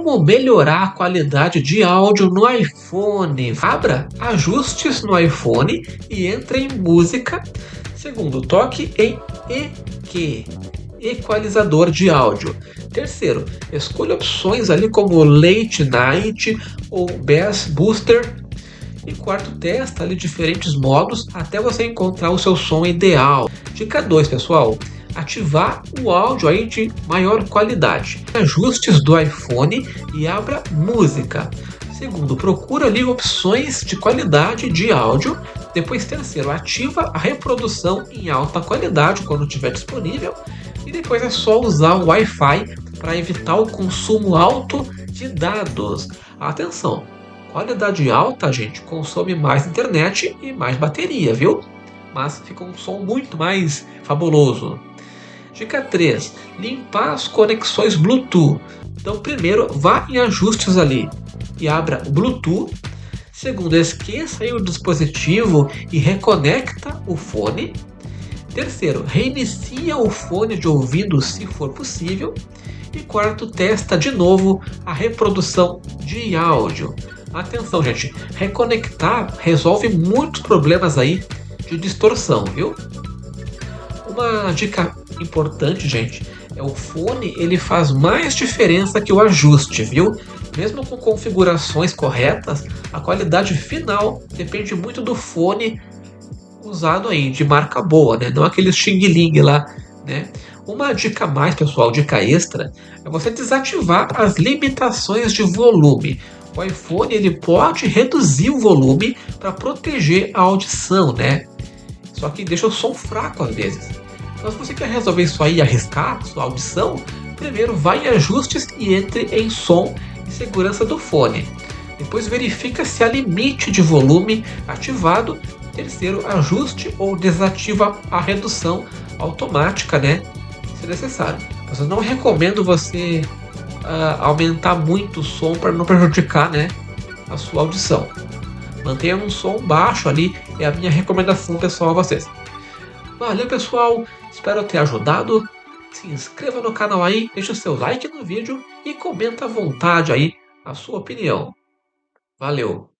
Como melhorar a qualidade de áudio no iPhone? Abra Ajustes no iPhone e entre em Música. Segundo, toque em EQ, Equalizador de áudio. Terceiro, escolha opções ali como Late Night ou Bass Booster. E quarto, testa ali diferentes modos até você encontrar o seu som ideal. Dica 2, pessoal. Ativar o áudio aí de maior qualidade. Ajustes do iPhone e abra Música. Segundo, procura ali opções de qualidade de áudio. Depois, terceiro, ativa a reprodução em alta qualidade quando estiver disponível. E depois é só usar o Wi-Fi para evitar o consumo alto de dados. Atenção! Qualidade alta, gente, consome mais internet e mais bateria, viu? Mas fica um som muito mais fabuloso. Dica 3. Limpar as conexões Bluetooth. Então, primeiro, vá em ajustes ali e abra o Bluetooth. Segundo, esqueça aí o dispositivo e reconecta o fone. Terceiro, reinicia o fone de ouvido se for possível. E quarto, testa de novo a reprodução de áudio. Atenção, gente, reconectar resolve muitos problemas aí de distorção, viu? Uma dica importante, gente, é o fone, ele faz mais diferença que o ajuste, viu? Mesmo com configurações corretas, a qualidade final depende muito do fone usado aí, de marca boa, né? Não aquele xing-ling lá, né? Uma dica a mais, pessoal, dica extra, é você desativar as limitações de volume. O iPhone ele pode reduzir o volume para proteger a audição, né? Só que deixa o som fraco às vezes. Então, se você quer resolver isso aí e arriscar sua audição, primeiro vai em ajustes e entre em som e segurança do fone. Depois verifica se há limite de volume ativado. Terceiro, ajuste ou desativa a redução automática, né? Se necessário. Mas eu não recomendo você aumentar muito o som para não prejudicar, né, a sua audição. Mantenha um som baixo ali, é a minha recomendação pessoal a vocês. Valeu, pessoal, espero ter ajudado. Se inscreva no canal aí, deixa o seu like no vídeo e comenta à vontade aí a sua opinião. Valeu!